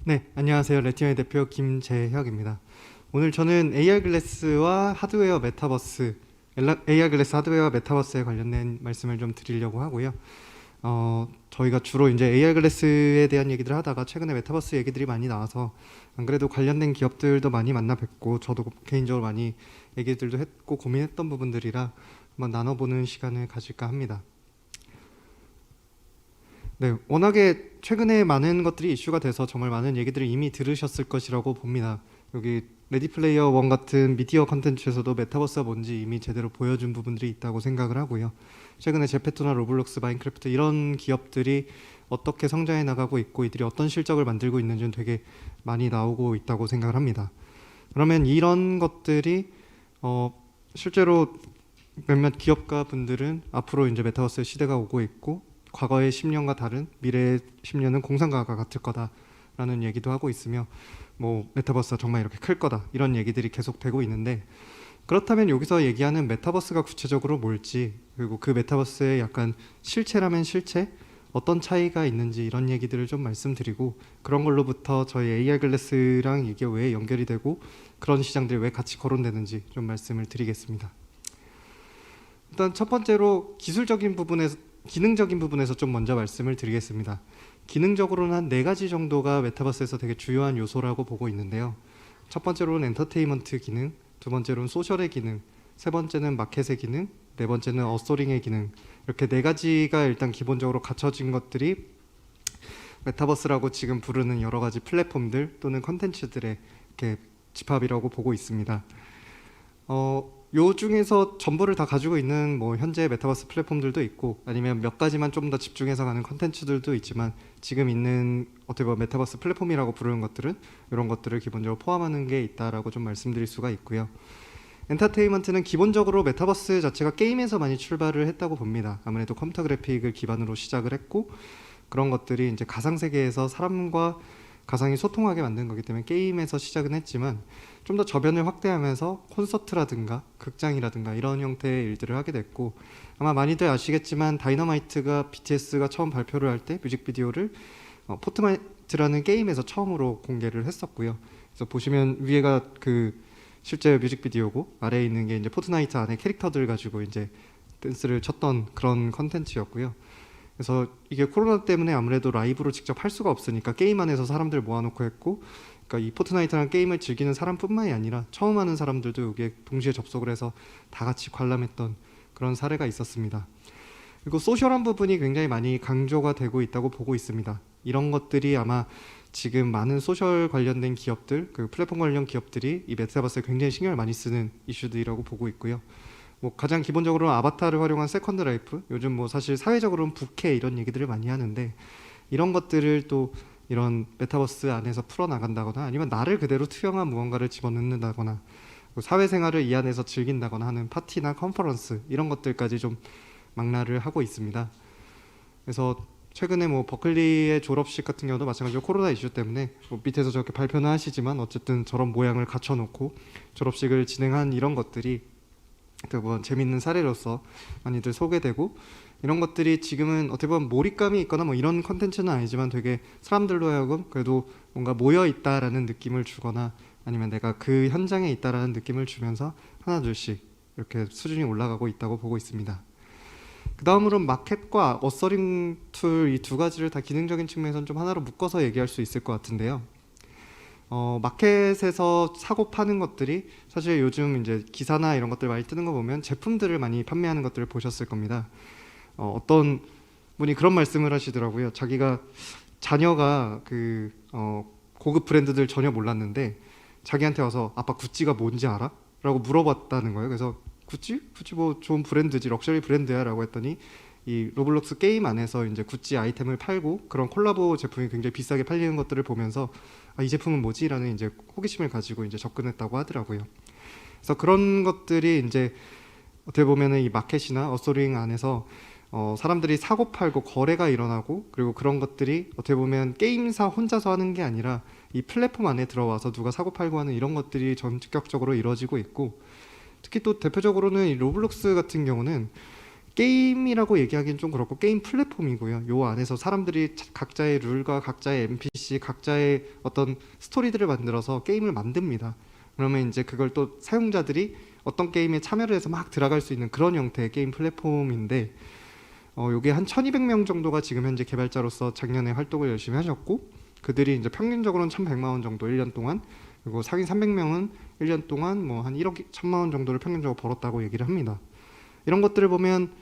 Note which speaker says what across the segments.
Speaker 1: 네, 안녕하세요. 레티나의 대표 김재혁입니다. 오늘 저는 AR 글래스와 하드웨어 메타버스, AR 글래스 하드웨어와 메타버스에 관련된 말씀을 좀 드리려고 하고요. 저희가 주로 이제 AR 글래스에 대한 얘기들을 하다가 최근에 메타버스 얘기들이 많이 나와서 안 그래도 관련된 기업들도 많이 만나 뵙고 저도 개인적으로 많이 얘기들도 했고 고민했던 부분들이라 한번 나눠보는 시간을 가질까 합니다. 네, 워낙에 최근에 많은 것들이 이슈가 돼서 정말 많은 얘기들을 이미 들으셨을 것이라고 봅니다. 여기 레디 플레이어 원 같은 미디어 컨텐츠에서도 메타버스가 뭔지 이미 제대로 보여준 부분들이 있다고 생각을 하고요. 최근에 제페토나 로블록스, 마인크래프트 이런 기업들이 어떻게 성장해 나가고 있고 이들이 어떤 실적을 만들고 있는지는 되게 많이 나오고 있다고 생각을 합니다. 그러면 이런 것들이 실제로 몇몇 기업가 분들은 앞으로 이제 메타버스의 시대가 오고 있고 과거의 10년과 다른 미래의 10년은 공상과학과 같을 거다라는 얘기도 하고 있으며 뭐 메타버스가 정말 이렇게 클 거다 이런 얘기들이 계속 되고 있는데, 그렇다면 여기서 얘기하는 메타버스가 구체적으로 뭘지, 그리고 그 메타버스의 약간 실체라면 실체 어떤 차이가 있는지 이런 얘기들을 좀 말씀드리고, 그런 걸로부터 저희 AR 글래스랑 이게 왜 연결이 되고 그런 시장들이 왜 같이 거론되는지 좀 말씀을 드리겠습니다. 일단 첫 번째로 기능적인 부분에서 좀 먼저 말씀을 드리겠습니다. 기능적으로는 한 4가지 정도가 메타버스에서 되게 주요한 요소라고 보고 있는데요. 첫 번째로는 엔터테인먼트 기능, 두 번째로는 소셜의 기능, 세 번째는 마켓의 기능, 네 번째는 어소링의 기능, 이렇게 4가지가 일단 기본적으로 갖춰진 것들이 메타버스라고 지금 부르는 여러 가지 플랫폼들 또는 컨텐츠들의 이렇게 집합이라고 보고 있습니다. 요 중에서 전부를 다 가지고 있는 뭐 현재 메타버스 플랫폼들도 있고, 아니면 몇 가지만 좀 더 집중해서 가는 컨텐츠들도 있지만, 지금 있는 어떻게 보면 메타버스 플랫폼이라고 부르는 것들은 이런 것들을 기본적으로 포함하는 게 있다라고 좀 말씀드릴 수가 있고요. 엔터테인먼트는 기본적으로 메타버스 자체가 게임에서 많이 출발을 했다고 봅니다. 아무래도 컴퓨터 그래픽을 기반으로 시작을 했고, 그런 것들이 이제 가상 세계에서 사람과 가상이 소통하게 만든 거기 때문에 게임에서 시작은 했지만, 좀 더 저변을 확대하면서 콘서트라든가 극장이라든가 이런 형태의 일들을 하게 됐고, 아마 많이들 아시겠지만 다이너마이트가 BTS가 처음 발표를 할 때 뮤직비디오를 포트나이트라는 게임에서 처음으로 공개를 했었고요. 그래서 보시면 위에가 그 실제 뮤직비디오고 아래에 있는 게 이제 포트나이트 안에 캐릭터들 가지고 이제 댄스를 췄던 그런 컨텐츠였고요. 그래서 이게 코로나 때문에 아무래도 라이브로 직접 할 수가 없으니까 게임 안에서 사람들 모아놓고 했고, 그러니까 이 포트나이트라는 게임을 즐기는 사람뿐만이 아니라 처음 하는 사람들도 여기에 동시에 접속을 해서 다 같이 관람했던 그런 사례가 있었습니다. 그리고 소셜한 부분이 굉장히 많이 강조가 되고 있다고 보고 있습니다. 이런 것들이 아마 지금 많은 소셜 관련된 기업들, 그 플랫폼 관련 기업들이 이 메타버스에 굉장히 신경을 많이 쓰는 이슈들이라고 보고 있고요. 뭐 가장 기본적으로 아바타를 활용한 세컨드 라이프, 요즘 뭐 사실 사회적으로는 부캐 이런 얘기들을 많이 하는데, 이런 것들을 또 이런 메타버스 안에서 풀어나간다거나 아니면 나를 그대로 투영한 무언가를 집어넣는다거나 사회생활을 이 안에서 즐긴다거나 하는 파티나 컨퍼런스 이런 것들까지 좀 망라를 하고 있습니다. 그래서 최근에 뭐 버클리의 졸업식 같은 경우도 마찬가지로 코로나 이슈 때문에 뭐 밑에서 저렇게 발표는 하시지만 어쨌든 저런 모양을 갖춰놓고 졸업식을 진행한 이런 것들이 뭐 재밌는 사례로서 많이들 소개되고, 이런 것들이 지금은 어떻게 보면 몰입감이 있거나 뭐 이런 컨텐츠는 아니지만 되게 사람들로 하여금 그래도 뭔가 모여 있다라는 느낌을 주거나 아니면 내가 그 현장에 있다라는 느낌을 주면서 하나 둘씩 이렇게 수준이 올라가고 있다고 보고 있습니다. 그 다음으로 마켓과 어서링 툴 이 2가지를 다 기능적인 측면에서는 좀 하나로 묶어서 얘기할 수 있을 것 같은데요. 마켓에서 사고 파는 것들이 사실 요즘 이제 기사나 이런 것들 많이 뜨는 거 보면 제품들을 많이 판매하는 것들을 보셨을 겁니다. 어떤 분이 그런 말씀을 하시더라고요. 자기가 자녀가 고급 브랜드들 전혀 몰랐는데 자기한테 와서 아빠 구찌가 뭔지 알아? 라고 물어봤다는 거예요. 그래서 구찌? 구찌 뭐 좋은 브랜드지, 럭셔리 브랜드야 라고 했더니 이 로블록스 게임 안에서 이제 구찌 아이템을 팔고 그런 콜라보 제품이 굉장히 비싸게 팔리는 것들을 보면서 이 제품은 뭐지? 라는 이제 호기심을 가지고 이제 접근했다고 하더라고요. 그래서 그런 것들이 이제 어떻게 보면은 이 마켓이나 어소링 안에서 사람들이 사고 팔고 거래가 일어나고, 그리고 그런 것들이 어떻게 보면 게임사 혼자서 하는 게 아니라 이 플랫폼 안에 들어와서 누가 사고 팔고 하는 이런 것들이 전격적으로 이루어지고 있고, 특히 또 대표적으로는 이 로블록스 같은 경우는 게임이라고 얘기하기는 좀 그렇고 게임 플랫폼이고요. 요 안에서 사람들이 각자의 룰과 각자의 NPC, 각자의 어떤 스토리들을 만들어서 게임을 만듭니다. 그러면 이제 그걸 또 사용자들이 어떤 게임에 참여를 해서 막 들어갈 수 있는 그런 형태의 게임 플랫폼인데 요게 한 1200명 정도가 지금 현재 개발자로서 작년에 활동을 열심히 하셨고 그들이 이제 평균적으로는 1100만 원 정도 1년 동안 그리고 상위 300명은 1년 동안 뭐 한 1억 1000만 원 정도를 평균적으로 벌었다고 얘기를 합니다. 이런 것들을 보면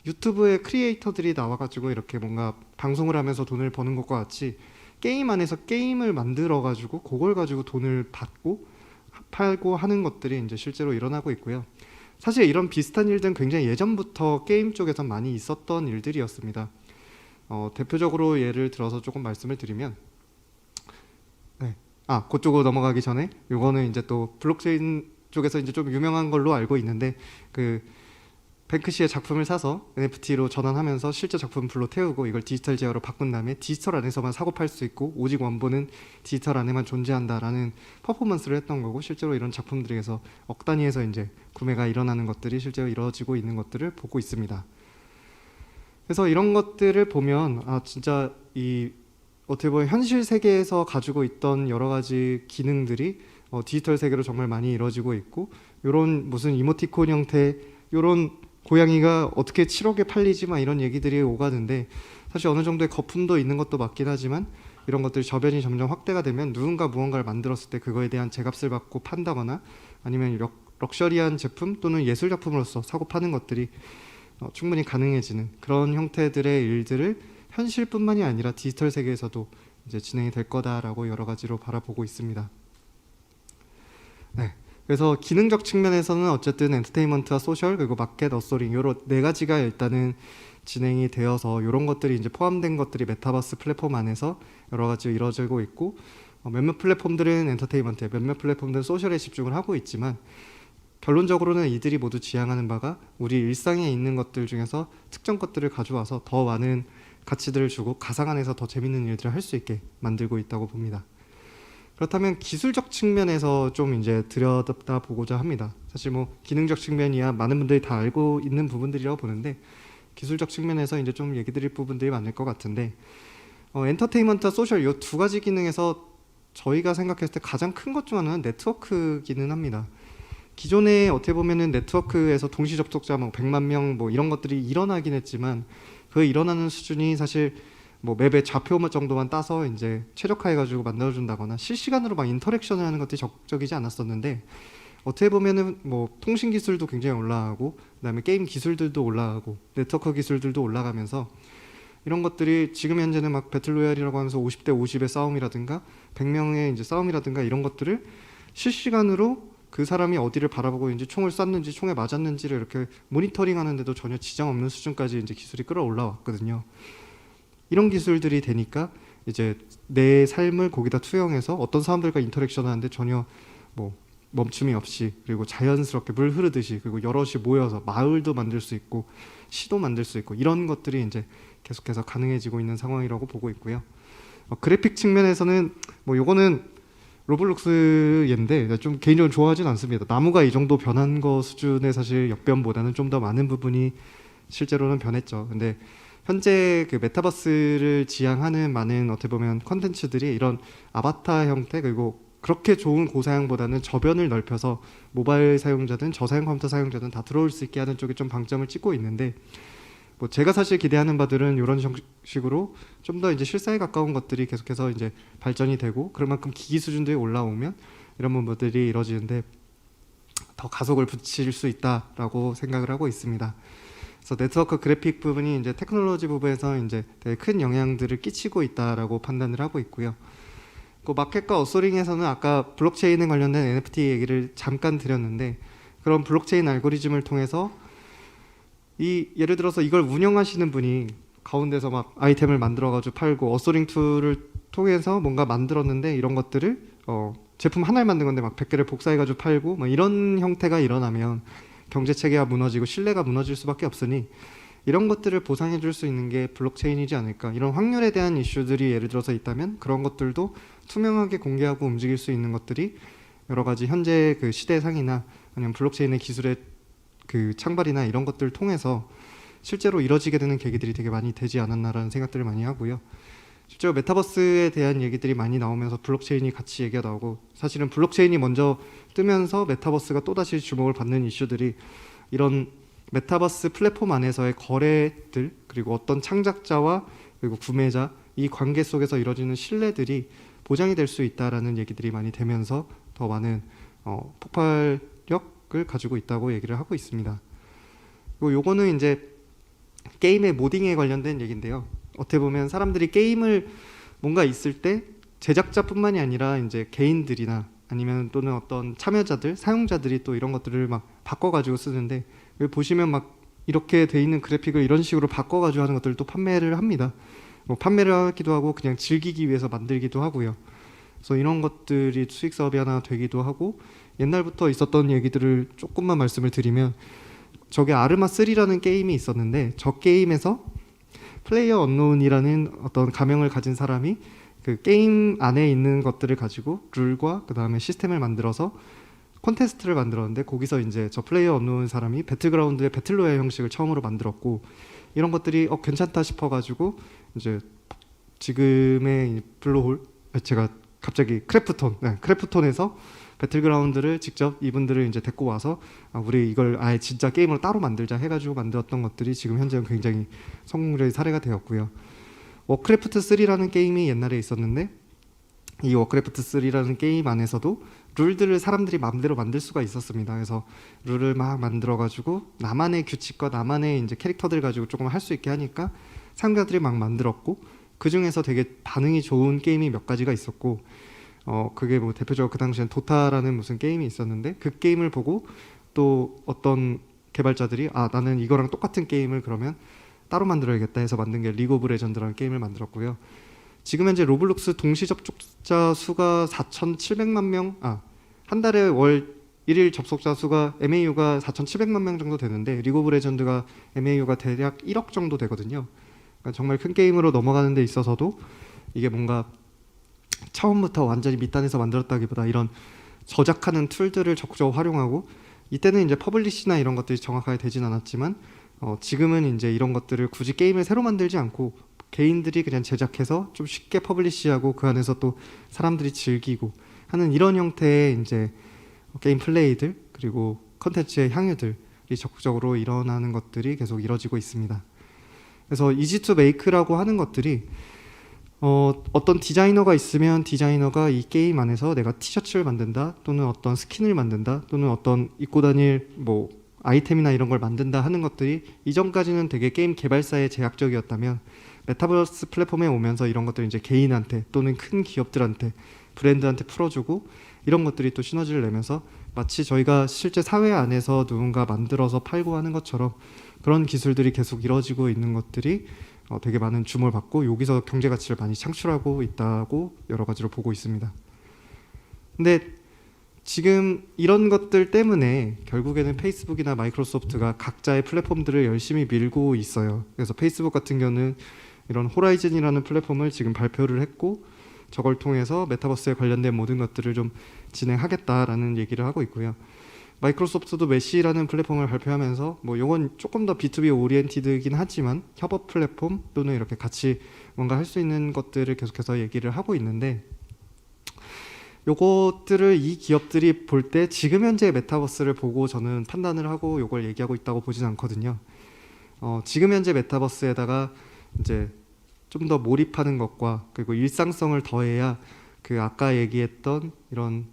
Speaker 1: 유튜브의 크리에이터들이 나와가지고 이렇게 뭔가 방송을 하면서 돈을 버는 것과 같이 게임 안에서 게임을 만들어가지고 그걸 가지고 돈을 받고 팔고 하는 것들이 이제 실제로 일어나고 있고요. 사실 이런 비슷한 일들은 굉장히 예전부터 게임 쪽에서 많이 있었던 일들이었습니다. 대표적으로 예를 들어서 조금 말씀을 드리면, 네. 그쪽으로 넘어가기 전에 요거는 이제 또 블록체인 쪽에서 이제 좀 유명한 걸로 알고 있는데 그 뱅크시의 작품을 사서 NFT로 전환하면서 실제 작품 불로 태우고 이걸 디지털 제어로 바꾼 다음에 디지털 안에서만 사고 팔 수 있고 오직 원본은 디지털 안에만 존재한다라는 퍼포먼스를 했던 거고 실제로 이런 작품들에서 억 단위에서 이제 구매가 일어나는 것들이 실제로 이루어지고 있는 것들을 보고 있습니다. 그래서 이런 것들을 보면 진짜 이 어떻게 보면 현실 세계에서 가지고 있던 여러 가지 기능들이 디지털 세계로 정말 많이 이루어지고 있고 이런 무슨 이모티콘 형태 이런 고양이가 어떻게 7억에 팔리지 막 이런 얘기들이 오가는데 사실 어느 정도의 거품도 있는 것도 맞긴 하지만 이런 것들이 저변이 점점 확대가 되면 누군가 무언가를 만들었을 때 그거에 대한 제값을 받고 판다거나 아니면 럭셔리한 제품 또는 예술 작품으로서 사고 파는 것들이 충분히 가능해지는 그런 형태들의 일들을 현실뿐만이 아니라 디지털 세계에서도 이제 진행이 될 거다라고 여러 가지로 바라보고 있습니다. 네. 그래서 기능적 측면에서는 어쨌든 엔터테인먼트와 소셜 그리고 마켓, 어소링 이런 네 가지가 일단은 진행이 되어서 이런 것들이 이제 포함된 것들이 메타버스 플랫폼 안에서 여러 가지 이루어지고 있고 몇몇 플랫폼들은 엔터테인먼트에 몇몇 플랫폼들은 소셜에 집중을 하고 있지만 결론적으로는 이들이 모두 지향하는 바가 우리 일상에 있는 것들 중에서 특정 것들을 가져와서 더 많은 가치들을 주고 가상 안에서 더 재밌는 일들을 할 수 있게 만들고 있다고 봅니다. 그렇다면 기술적 측면에서 좀 이제 들여다보고자 합니다. 사실 뭐 기능적 측면이야 많은 분들이 다 알고 있는 부분들이라고 보는데 기술적 측면에서 이제 좀 얘기 드릴 부분들이 많을 것 같은데 엔터테인먼트와 소셜 이 두 가지 기능에서 저희가 생각했을 때 가장 큰 것 중 하나는 네트워크기는 합니다. 기존에 어떻게 보면은 네트워크에서 동시 접속자 뭐 100만 명 뭐 이런 것들이 일어나긴 했지만 그 일어나는 수준이 사실 뭐 맵의 좌표 정도만 따서 이제 최적화해가지고 만들어준다거나 실시간으로 막 인터랙션을 하는 것들이 적극적이지 않았었는데 어떻게 보면은 뭐 통신 기술도 굉장히 올라가고 그다음에 게임 기술들도 올라가고 네트워크 기술들도 올라가면서 이런 것들이 지금 현재는 막 배틀로얄이라고 하면서 50대 50의 싸움이라든가 100명의 이제 싸움이라든가 이런 것들을 실시간으로 그 사람이 어디를 바라보고 이제 총을 쐈는지 총에 맞았는지를 이렇게 모니터링하는데도 전혀 지장 없는 수준까지 이제 기술이 끌어올라왔거든요. 이런 기술들이 되니까 이제 내 삶을 거기다 투영해서 어떤 사람들과 인터랙션 하는데 전혀 뭐 멈춤이 없이 그리고 자연스럽게 물 흐르듯이 그리고 여럿이 모여서 마을도 만들 수 있고 시도 만들 수 있고 이런 것들이 이제 계속해서 가능해지고 있는 상황이라고 보고 있고요. 그래픽 측면에서는 뭐 요거는 로블록스인데 좀 개인적으로 좋아하진 않습니다. 나무가 이 정도 변한 거 수준의 사실 역변보다는 좀 더 많은 부분이 실제로는 변했죠. 근데 현재 그 메타버스를 지향하는 많은 어떻게 보면 컨텐츠들이 이런 아바타 형태 그리고 그렇게 좋은 고사양보다는 저변을 넓혀서 모바일 사용자든 저사양 컴퓨터 사용자든 다 들어올 수 있게 하는 쪽에 좀 방점을 찍고 있는데 뭐 제가 사실 기대하는 바들은 이런 형식으로 좀 더 이제 실사에 가까운 것들이 계속해서 이제 발전이 되고 그만큼 기기 수준들이 올라오면 이런 부분들이 이루어지는데 더 가속을 붙일 수 있다라고 생각을 하고 있습니다. 그래서 네트워크 그래픽 부분이 이제 테크놀로지 부분에서 이제 되게 큰 영향들을 끼치고 있다라고 판단을 하고 있고요. 그 마켓과 어소링에서는 아까 블록체인에 관련된 NFT 얘기를 잠깐 드렸는데 그런 블록체인 알고리즘을 통해서 예를 들어서 이걸 운영하시는 분이 가운데서 막 아이템을 만들어가지고 팔고 어소링 툴을 통해서 뭔가 만들었는데 이런 것들을 제품 하나를 만든 건데 막 100개를 복사해가지고 팔고 막 이런 형태가 일어나면 경제 체계가 무너지고 신뢰가 무너질 수밖에 없으니 이런 것들을 보상해 줄 수 있는 게 블록체인이지 않을까. 이런 확률에 대한 이슈들이 예를 들어서 있다면 그런 것들도 투명하게 공개하고 움직일 수 있는 것들이 여러 가지 현재 그 시대상이나 아니면 블록체인의 기술의 그 창발이나 이런 것들을 통해서 실제로 이뤄지게 되는 계기들이 되게 많이 되지 않았나라는 생각들을 많이 하고요. 실제로 메타버스에 대한 얘기들이 많이 나오면서 블록체인이 같이 얘기가 나오고, 사실은 블록체인이 먼저 뜨면서 메타버스가 또다시 주목을 받는 이슈들이 이런 메타버스 플랫폼 안에서의 거래들, 그리고 어떤 창작자와 그리고 구매자 이 관계 속에서 이루어지는 신뢰들이 보장이 될 수 있다라는 얘기들이 많이 되면서 더 많은 폭발력을 가지고 있다고 얘기를 하고 있습니다. 그리고 요거는 이제 게임의 모딩에 관련된 얘기인데요. 어떻게 보면 사람들이 게임을 뭔가 있을 때 제작자뿐만이 아니라 이제 개인들이나 아니면 또는 어떤 참여자들, 사용자들이 또 이런 것들을 막 바꿔가지고 쓰는데, 여기 보시면 막 이렇게 돼 있는 그래픽을 이런 식으로 바꿔가지고 하는 것들을 또 판매를 합니다. 뭐 판매를 하기도 하고 그냥 즐기기 위해서 만들기도 하고요. 그래서 이런 것들이 수익 사업이 하나 되기도 하고, 옛날부터 있었던 얘기들을 조금만 말씀을 드리면, 저게 아르마3라는 게임이 있었는데, 저 게임에서 플레이어 언노운이라는 어떤 가명을 가진 사람이 그 게임 안에 있는 것들을 가지고 룰과 그 다음에 시스템을 만들어서 콘테스트를 만들었는데, 거기서 이제 저 플레이어 언노운 사람이 배틀그라운드의 배틀로얄 형식을 처음으로 만들었고, 이런 것들이 괜찮다 싶어가지고 이제 지금의 블루홀, 제가 갑자기 크래프톤에서 배틀그라운드를 직접 이분들을 이제 데리고 와서 우리 이걸 아예 진짜 게임으로 따로 만들자 해가지고 만들었던 것들이 지금 현재는 굉장히 성공적인 사례가 되었고요. 워크래프트 3라는 게임이 옛날에 있었는데, 이 워크래프트 3라는 게임 안에서도 룰들을 사람들이 마음대로 만들 수가 있었습니다. 그래서 룰을 막 만들어가지고 나만의 규칙과 나만의 이제 캐릭터들 가지고 조금 할 수 있게 하니까 사용자들이 막 만들었고, 그 중에서 되게 반응이 좋은 게임이 몇 가지가 있었고, 그게 뭐 대표적으로 그 당시엔 도타라는 무슨 게임이 있었는데, 그 게임을 보고 또 어떤 개발자들이 나는 이거랑 똑같은 게임을 그러면 따로 만들어야겠다 해서 만든 게 리그 오브 레전드라는 게임을 만들었고요. 지금 현재 로블록스 동시 접속자 수가 4,700만 명, 한 달에 월 1일 접속자 수가 MAU가 4,700만 명 정도 되는데, 리그 오브 레전드가 MAU가 대략 1억 정도 되거든요. 그러니까 정말 큰 게임으로 넘어가는 데 있어서도 이게 뭔가 처음부터 완전히 밑단에서 만들었다기보다 이런 저작하는 툴들을 적극적으로 활용하고, 이때는 이제 퍼블리시나 이런 것들이 정확하게 되진 않았지만 지금은 이제 이런 것들을 굳이 게임을 새로 만들지 않고 개인들이 그냥 제작해서 좀 쉽게 퍼블리시하고 그 안에서 또 사람들이 즐기고 하는 이런 형태의 이제 게임 플레이들, 그리고 컨텐츠의 향유들이 적극적으로 일어나는 것들이 계속 이뤄지고 있습니다. 그래서 이지 투 메이크라고 하는 것들이 어떤 디자이너가 있으면 디자이너가 이 게임 안에서 내가 티셔츠를 만든다, 또는 어떤 스킨을 만든다, 또는 어떤 입고 다닐 뭐 아이템이나 이런 걸 만든다 하는 것들이 이전까지는 되게 게임 개발사에 제약적이었다면, 메타버스 플랫폼에 오면서 이런 것들이 이제 개인한테 또는 큰 기업들한테, 브랜드한테 풀어주고, 이런 것들이 또 시너지를 내면서 마치 저희가 실제 사회 안에서 누군가 만들어서 팔고 하는 것처럼 그런 기술들이 계속 이루어지고 있는 것들이 되게 많은 주목을 받고, 여기서 경제 가치를 많이 창출하고 있다고 여러 가지로 보고 있습니다. 근데 지금 이런 것들 때문에 결국에는 페이스북이나 마이크로소프트가 각자의 플랫폼들을 열심히 밀고 있어요. 그래서 페이스북 같은 경우는 이런 호라이즌이라는 플랫폼을 지금 발표를 했고, 저걸 통해서 메타버스에 관련된 모든 것들을 좀 진행하겠다라는 얘기를 하고 있고요. 마이크로소프트도 메시라는 플랫폼을 발표하면서, 뭐 이건 조금 더 B2B 오리엔티드이긴 하지만 협업 플랫폼 또는 이렇게 같이 뭔가 할 수 있는 것들을 계속해서 얘기를 하고 있는데, 요것들을 이 기업들이 볼 때 지금 현재 메타버스를 보고 저는 판단을 하고 요걸 얘기하고 있다고 보진 않거든요. 지금 현재 메타버스에다가 이제 좀 더 몰입하는 것과 그리고 일상성을 더해야 그 아까 얘기했던 이런,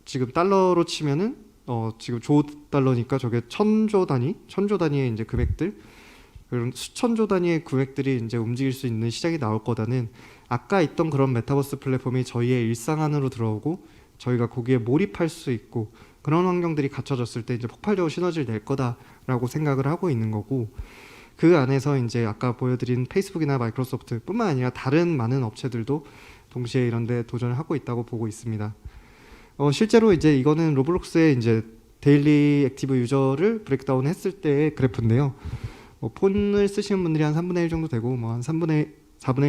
Speaker 1: 지금 달러로 치면은 지금 조 달러니까 저게 천조 단위의 이제 금액들, 그런 수천조 단위의 금액들이 이제 움직일 수 있는 시장이 나올 거다는, 아까 있던 그런 메타버스 플랫폼이 저희의 일상 안으로 들어오고 저희가 거기에 몰입할 수 있고 그런 환경들이 갖춰졌을 때 이제 폭발적으로 시너지를 낼 거다라고 생각을 하고 있는 거고, 그 안에서 이제 아까 보여드린 페이스북이나 마이크로소프트뿐만 아니라 다른 많은 업체들도 동시에 이런 데 도전을 하고 있다고 보고 있습니다. 실제로 이제 이거는 로블록스의 이제 데일리 액티브 유저를 브레이크다운 했을 때의 그래프인데요. 폰을 쓰시는 분들이 한 3분의 1 정도 되고, 뭐 한 4분의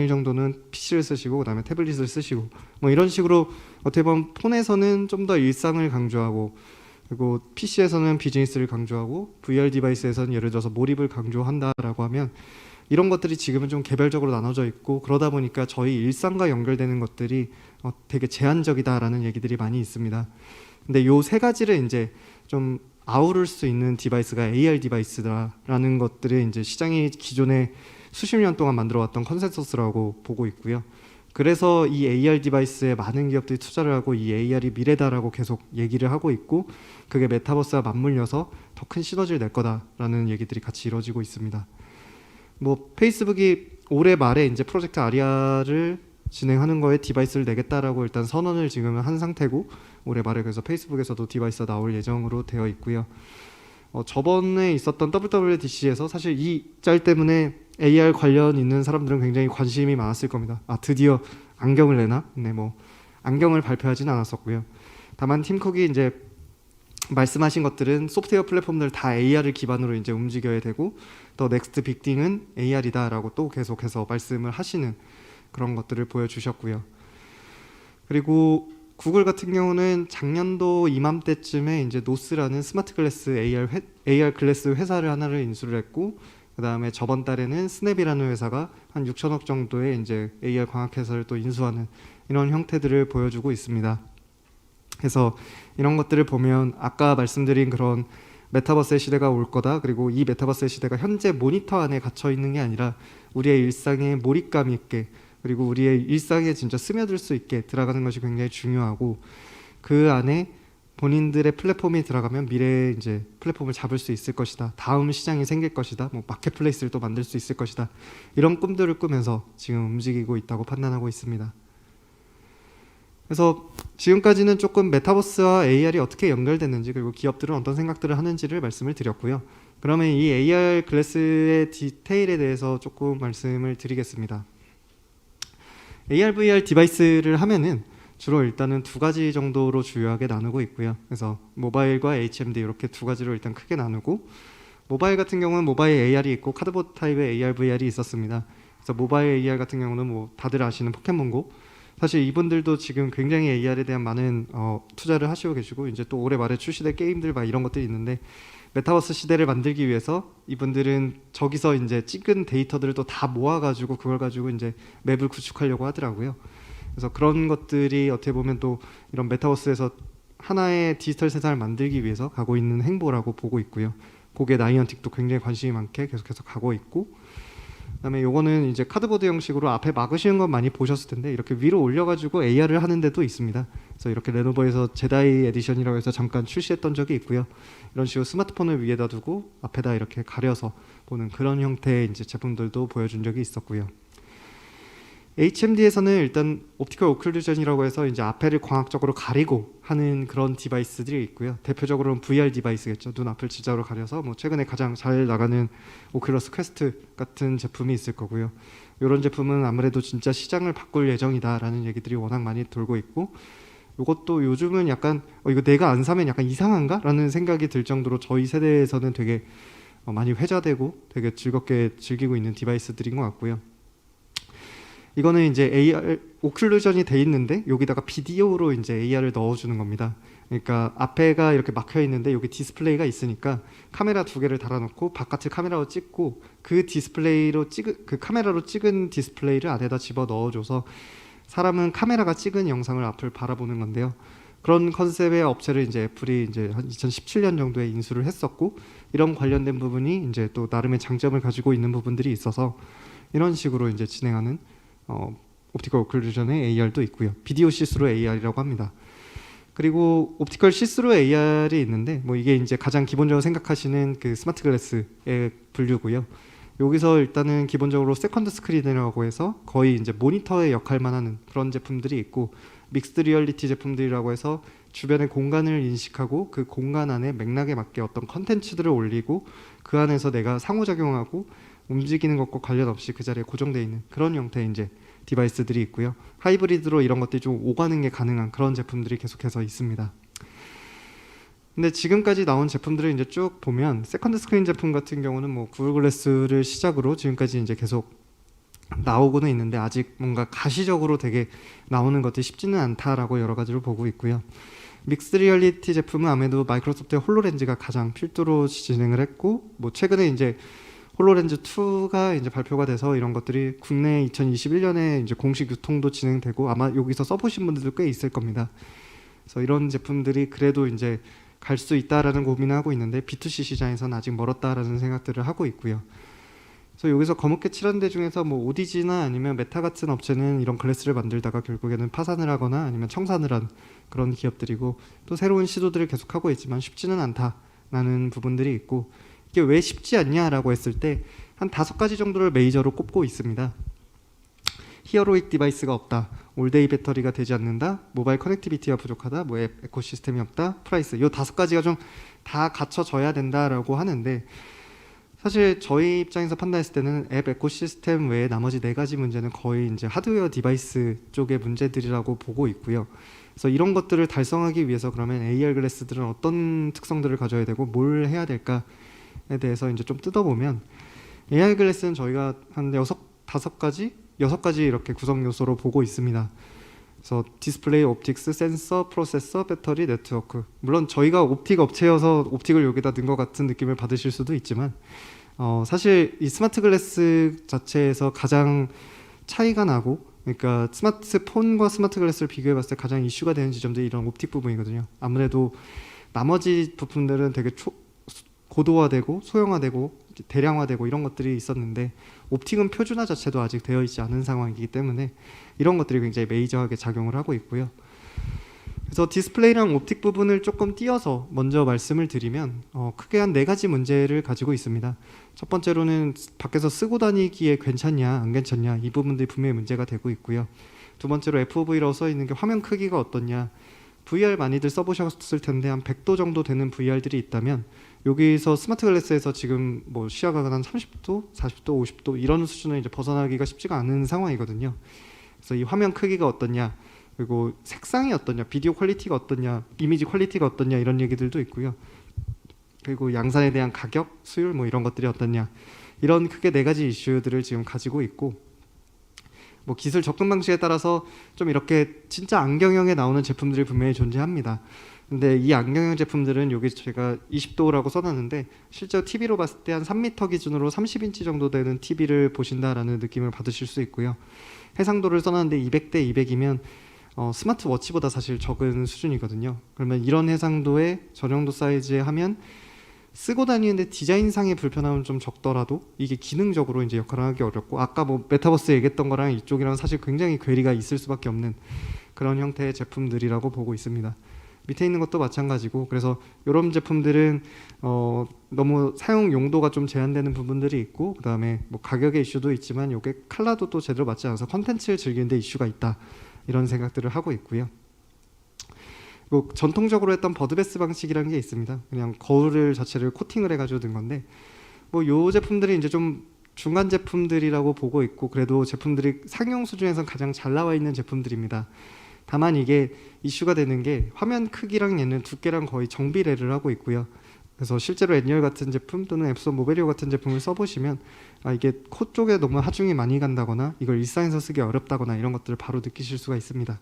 Speaker 1: 1 정도는 PC를 쓰시고, 그다음에 태블릿을 쓰시고, 뭐 이런 식으로 어떻게 보면 폰에서는 좀 더 일상을 강조하고, 그리고 PC에서는 비즈니스를 강조하고 VR 디바이스에서는 예를 들어서 몰입을 강조한다라고 하면 이런 것들이 지금은 좀 개별적으로 나눠져 있고 그러다 보니까 저희 일상과 연결되는 것들이 되게 제한적이다라는 얘기들이 많이 있습니다. 근데 요 세 가지를 이제 좀 아우를 수 있는 디바이스가 AR 디바이스다라는 것들을 이제 시장이 기존에 수십 년 동안 만들어왔던 컨센서스라고 보고 있고요. 그래서 이 AR 디바이스에 많은 기업들이 투자를 하고 이 AR이 미래다라고 계속 얘기를 하고 있고 그게 메타버스와 맞물려서 더 큰 시너지를 낼 거다라는 얘기들이 같이 이루어지고 있습니다. 뭐 페이스북이 올해 말에 이제 프로젝트 아리아를 진행하는 거에 디바이스를 내겠다라고 일단 선언을 지금은 한 상태고 올해 말에 그래서 페이스북에서도 디바이스가 나올 예정으로 되어 있고요. 저번에 있었던 WWDC에서 사실 이 짤 때문에 AR 관련 있는 사람들은 굉장히 관심이 많았을 겁니다. 드디어 안경을 내나? 네, 뭐 안경을 발표하지는 않았었고요. 다만 팀 쿡이 이제 말씀하신 것들은 소프트웨어 플랫폼들 다 AR을 기반으로 이제 움직여야 되고 더 넥스트 빅띵은 AR이다라고 또 계속해서 말씀을 하시는 그런 것들을 보여주셨고요. 그리고 구글 같은 경우는 작년도 이맘때쯤에 이제 노스라는 스마트 글래스 AR 글래스 회사를 하나를 인수를 했고 그 다음에 저번 달에는 스냅이라는 회사가 한 6천억 정도의 이제 AR 광학 회사를 또 인수하는 이런 형태들을 보여주고 있습니다. 그래서 이런 것들을 보면 아까 말씀드린 그런 메타버스의 시대가 올 거다. 그리고 이 메타버스의 시대가 현재 모니터 안에 갇혀 있는 게 아니라 우리의 일상에 몰입감 있게 그리고 우리의 일상에 진짜 스며들 수 있게 들어가는 것이 굉장히 중요하고 그 안에 본인들의 플랫폼이 들어가면 미래에 이제 플랫폼을 잡을 수 있을 것이다. 다음 시장이 생길 것이다. 뭐 마켓플레이스를 또 만들 수 있을 것이다. 이런 꿈들을 꾸면서 지금 움직이고 있다고 판단하고 있습니다. 그래서 지금까지는 조금 메타버스와 AR이 어떻게 연결됐는지 그리고 기업들은 어떤 생각들을 하는지를 말씀을 드렸고요. 그러면 이 AR 글래스의 디테일에 대해서 조금 말씀을 드리겠습니다. AR, VR 디바이스를 하면은 주로 일단은 두 가지 정도로 주요하게 나누고 있고요. 그래서 모바일과 HMD 이렇게 두 가지로 일단 크게 나누고 모바일 같은 경우는 모바일 AR이 있고 카드보드 타입의 AR, VR이 있었습니다. 그래서 모바일 AR 같은 경우는 뭐 다들 아시는 포켓몬고 사실 이분들도 지금 굉장히 AR에 대한 많은 투자를 하시고 계시고 이제 또 올해 말에 출시될 게임들 막 이런 것들이 있는데 메타버스 시대를 만들기 위해서 이분들은 저기서 이제 찍은 데이터들을 또 다 모아가지고 그걸 가지고 이제 맵을 구축하려고 하더라고요. 그래서 그런 것들이 어떻게 보면 또 이런 메타버스에서 하나의 디지털 세상을 만들기 위해서 가고 있는 행보라고 보고 있고요. 그게 나이언틱도 굉장히 관심이 많게 계속해서 가고 있고 그다음에 요거는 이제 카드보드 형식으로 앞에 막으시는 건 많이 보셨을 텐데 이렇게 위로 올려가지고 AR을 하는 데도 있습니다. 그래서 이렇게 레노버에서 제다이 에디션이라고 해서 잠깐 출시했던 적이 있고요. 이런 식으로 스마트폰을 위에다 두고 앞에다 이렇게 가려서 보는 그런 형태의 이제 제품들도 보여준 적이 있었고요. HMD에서는 일단 옵티컬 오클루전이라고 해서 이제 앞에를 광학적으로 가리고 하는 그런 디바이스들이 있고요. 대표적으로는 VR 디바이스겠죠. 눈 앞을 진짜로 가려서 뭐 최근에 가장 잘 나가는 오큘러스 퀘스트 같은 제품이 있을 거고요. 이런 제품은 아무래도 진짜 시장을 바꿀 예정이다라는 얘기들이 워낙 많이 돌고 있고 이것도 요즘은 약간 이거 내가 안 사면 약간 이상한가? 라는 생각이 들 정도로 저희 세대에서는 되게 많이 회자되고 되게 즐겁게 즐기고 있는 디바이스들인 것 같고요. 이거는 이제 AR 오클루전이 돼 있는데 여기다가 비디오로 이제 AR을 넣어주는 겁니다. 그러니까 앞에가 이렇게 막혀 있는데 여기 디스플레이가 있으니까 카메라 두 개를 달아놓고 바깥을 카메라로 찍고 그 디스플레이로 찍은 그 카메라로 찍은 디스플레이를 안에다 집어 넣어줘서 사람은 카메라가 찍은 영상을 앞을 바라보는 건데요. 그런 컨셉의 업체를 이제 애플이 이제 한 2017년 정도에 인수를 했었고 이런 관련된 부분이 이제 또 나름의 장점을 가지고 있는 부분들이 있어서 이런 식으로 이제 진행하는 옵티컬 오클루전의 AR도 있고요. 비디오 시스루 AR이라고 합니다. 그리고 옵티컬 시스루 AR이 있는데 뭐 이게 이제 가장 기본적으로 생각하시는 그 스마트 글래스의 분류고요. 여기서 일단은 기본적으로 세컨드 스크린이라고 해서 거의 이제 모니터의 역할만 하는 그런 제품들이 있고 믹스드 리얼리티 제품들이라고 해서 주변의 공간을 인식하고 그 공간 안에 맥락에 맞게 어떤 컨텐츠들을 올리고 그 안에서 내가 상호작용하고 움직이는 것과 관련 없이 그 자리에 고정되어 있는 그런 형태의 이제 디바이스들이 있고요. 하이브리드로 이런 것들이 좀 오가는 게 가능한 그런 제품들이 계속해서 있습니다. 근데 지금까지 나온 제품들을 이제 쭉 보면 세컨드 스크린 제품 같은 경우는 뭐 구글 글래스를 시작으로 지금까지 이제 계속 나오고는 있는데 아직 뭔가 가시적으로 되게 나오는 것들이 쉽지는 않다라고 여러 가지로 보고 있고요. 믹스 리얼리티 제품은 아무래도 마이크로소프트의 홀로렌즈가 가장 필두로 진행을 했고, 뭐 최근에 이제 홀로렌즈 2가 이제 발표가 돼서 이런 것들이 국내 2021년에 이제 공식 유통도 진행되고 아마 여기서 써보신 분들도 꽤 있을 겁니다. 그래서 이런 제품들이 그래도 이제 갈 수 있다라는 고민을 하고 있는데 B2C 시장에서는 아직 멀었다라는 생각들을 하고 있고요. 그래서 여기서 검게 칠한 데 중에서 뭐 오디지나 아니면 메타 같은 업체는 이런 글래스를 만들다가 결국에는 파산을 하거나 아니면 청산을 한 그런 기업들이고, 또 새로운 시도들을 계속하고 있지만 쉽지는 않다라는 부분들이 있고, 이게 왜 쉽지 않냐라고 했을 때 한 5가지 정도를 메이저로 꼽고 있습니다. 히어로익 디바이스가 없다, 올데이 배터리가 되지 않는다, 모바일 커넥티비티가 부족하다, 뭐 앱 에코시스템이 없다, 프라이스. 이 5가지가 좀 다 갖춰져야 된다라고 하는데, 사실 저희 입장에서 판단했을 때는 앱 에코시스템 외에 나머지 4가지 문제는 거의 이제 하드웨어 디바이스 쪽의 문제들이라고 보고 있고요. 그래서 이런 것들을 달성하기 위해서 그러면 AR 글래스들은 어떤 특성들을 가져야 되고 뭘 해야 될까에 대해서 이제 좀 뜯어보면, AR 글래스는 저희가 한 6가지 이렇게 구성 요소로 보고 있습니다. 그래서 디스플레이, 옵틱스, 센서, 프로세서, 배터리, 네트워크. 물론 저희가 옵틱 업체여서 옵틱을 여기다 넣은 것 같은 느낌을 받으실 수도 있지만, 사실 이 스마트 글래스 자체에서 가장 차이가 나고, 그러니까 스마트폰과 스마트 글래스를 비교해 봤을 때 가장 이슈가 되는 지점들이 이런 옵틱 부분이거든요. 아무래도 나머지 부품들은 되게 고도화되고 소형화되고 대량화되고 이런 것들이 있었는데, 옵틱은 표준화 자체도 아직 되어 있지 않은 상황이기 때문에 이런 것들이 굉장히 메이저하게 작용을 하고 있고요. 그래서 디스플레이랑 옵틱 부분을 조금 띄어서 먼저 말씀을 드리면, 크게 한 4가지 문제를 가지고 있습니다. 첫 번째로는 밖에서 쓰고 다니기에 괜찮냐 안 괜찮냐, 이 부분들이 분명히 문제가 되고 있고요. 두 번째로 FOV라고 써 있는 게 화면 크기가 어떻냐. VR 많이들 써보셨을 텐데 한 100도 정도 되는 VR들이 있다면, 여기서 스마트 글래스에서 지금 뭐 시야가 한 30도, 40도, 50도 이런 수준을 이제 벗어나기가 쉽지가 않은 상황이거든요. 그래서 이 화면 크기가 어떻냐, 그리고 색상이 어떠냐, 비디오 퀄리티가 어떠냐, 이미지 퀄리티가 어떠냐, 이런 얘기들도 있고요. 그리고 양산에 대한 가격, 수율 뭐 이런 것들이 어떠냐, 이런 크게 4가지 이슈들을 지금 가지고 있고, 뭐 기술 접근 방식에 따라서 좀 이렇게 진짜 안경형에 나오는 제품들이 분명히 존재합니다. 근데 이 안경형 제품들은 여기 제가 20도라고 써놨는데, 실제 TV로 봤을 때 한 3m 기준으로 30인치 정도 되는 TV를 보신다라는 느낌을 받으실 수 있고요. 해상도를 써놨는데 200대 200이면 스마트워치보다 사실 적은 수준이거든요. 그러면 이런 해상도의 전용도 사이즈에 하면 쓰고 다니는데 디자인상의 불편함은 좀 적더라도 이게 기능적으로 이제 역할을 하기 어렵고, 아까 뭐 메타버스 얘기했던 거랑 이쪽이랑 사실 굉장히 괴리가 있을 수밖에 없는 그런 형태의 제품들이라고 보고 있습니다. 밑에 있는 것도 마찬가지고, 그래서 이런 제품들은 너무 사용 용도가 좀 제한되는 부분들이 있고, 그 다음에 뭐 가격의 이슈도 있지만 이게 컬러도 또 제대로 맞지 않아서 컨텐츠를 즐기는데 이슈가 있다, 이런 생각들을 하고 있고요. 뭐 전통적으로 했던 버드베스 방식이라는 게 있습니다. 그냥 거울 자체를 코팅을 해가지고 든 건데, 뭐 요 제품들이 이제 좀 중간 제품들이라고 보고 있고, 그래도 제품들이 상용 수준에서 가장 잘 나와 있는 제품들입니다. 다만 이게 이슈가 되는 게 화면 크기랑 얘는 두께랑 거의 정비례를 하고 있고요. 그래서 실제로 애니얼 같은 제품 또는 앱손 모베리오 같은 제품을 써보시면, 이게 코 쪽에 너무 하중이 많이 간다거나 이걸 일상에서 쓰기 어렵다거나 이런 것들을 바로 느끼실 수가 있습니다.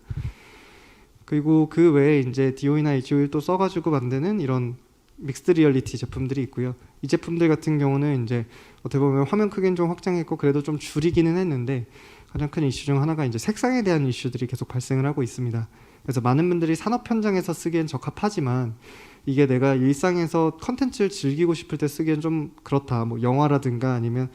Speaker 1: 그리고 그 외에 이제 DOE나 HO를 또 써가지고 만드는 이런 믹스드 리얼리티 제품들이 있고요. 이 제품들 같은 경우는 이제 어떻게 보면 화면 크기는 좀 확장했고 그래도 좀 줄이기는 했는데, 가장 큰 이슈 중 하나가 이제 색상에 대한 이슈들이 계속 발생을 하고 있습니다. 그래서 많은 분들이 산업 현장에서 쓰기엔 적합하지만 이게 내가 일상에서 컨텐츠를 즐기고 싶을 때 쓰기엔 좀 그렇다. 뭐 영화라든가 아니면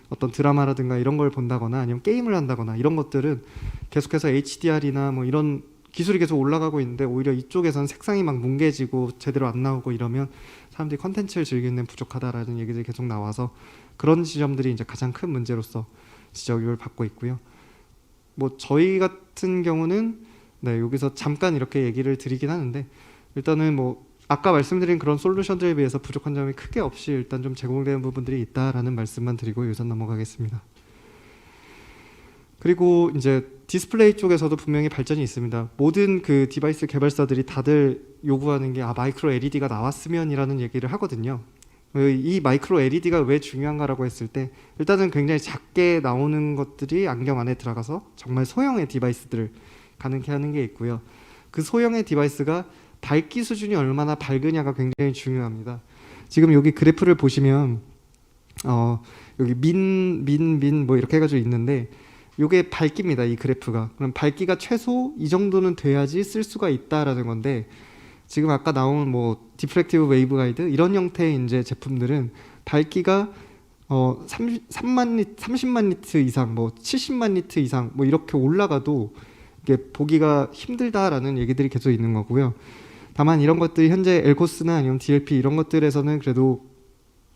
Speaker 1: 어떤 드라마라든가 이런 걸 본다거나 아니면 게임을 한다거나 이런 것들은 계속해서 HDR이나 뭐 이런 기술이 계속 올라가고 있는데, 오히려 이쪽에서는 색상이 막 뭉개지고 제대로 안 나오고 이러면 사람들이 컨텐츠를 즐기는 데는 부족하다라는 얘기들이 계속 나와서 그런 지점들이 이제 가장 큰 문제로서 지적을 받고 있고요. 뭐 저희 같은 경우는 여기서 잠깐 이렇게 얘기를 드리긴 하는데, 일단은 뭐 아까 말씀드린 그런 솔루션들에 비해서 부족한 점이 크게 없이 일단 좀 제공되는 부분들이 있다라는 말씀만 드리고 우선 넘어가겠습니다. 그리고 이제 디스플레이 쪽에서도 분명히 발전이 있습니다. 모든 그 디바이스 개발사들이 다들 요구하는 게 마이크로 LED가 나왔으면이라는 얘기를 하거든요. 이 마이크로 LED가 왜 중요한가라고 했을 때, 일단은 굉장히 작게 나오는 것들이 안경 안에 들어가서 정말 소형의 디바이스들을 가능케 하는 게 있고요. 그 소형의 디바이스가 밝기 수준이 얼마나 밝으냐가 굉장히 중요합니다. 지금 여기 그래프를 보시면 여기 민 뭐 이렇게 해가지고 있는데 이게 밝기입니다. 이 그래프가. 그럼 밝기가 최소 이 정도는 돼야지 쓸 수가 있다라는 건데 지금 아까 나온 뭐 디프렉티브 웨이브 가이드 이런 형태의 이제 제품들은 밝기가 30만 니트 이상, 뭐 70만 니트 이상 뭐 이렇게 올라가도 이게 보기가 힘들다라는 얘기들이 계속 있는 거고요. 다만 이런 것들이 현재 엘코스나 아니면 DLP 이런 것들에서는 그래도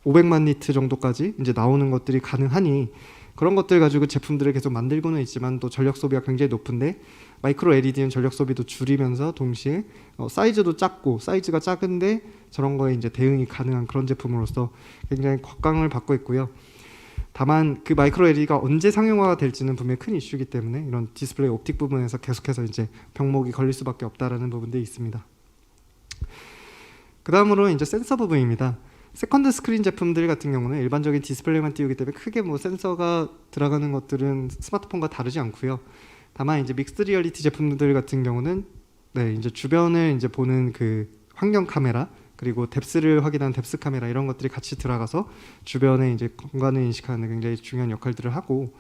Speaker 1: 500만 니트 정도까지 이제 나오는 것들이 가능하니 그런 것들 가지고 제품들을 계속 만들고는 있지만 또 전력 소비가 굉장히 높은데 마이크로 LED는 전력 소비도 줄이면서 동시에 사이즈도 작고 사이즈가 작은데 저런 거에 이제 대응이 가능한 그런 제품으로서 굉장히 곽광을 받고 있고요. 다만 그 마이크로 LED가 언제 상용화가 될지는 분명히 큰 이슈이기 때문에 이런 디스플레이 옵틱 부분에서 계속해서 이제 병목이 걸릴 수밖에 없다라는 부분들이 있습니다. 그 다음으로 이제 센서 부분입니다. 세컨드 스크린 제품들 같은 경우는 일반적인 디스플레이만 띄우기 때문에 크게 뭐 센서가 들어가는 것들은 스마트폰과 다르지 않고요. 다만 이제 믹스드 리얼리티 제품들 같은 경우는 이제 주변을 이제 보는 그 환경 카메라 그리고 뎁스를 확인하는 뎁스 카메라 이런 것들이 같이 들어가서 주변의 이제 공간을 인식하는 굉장히 중요한 역할들을 하고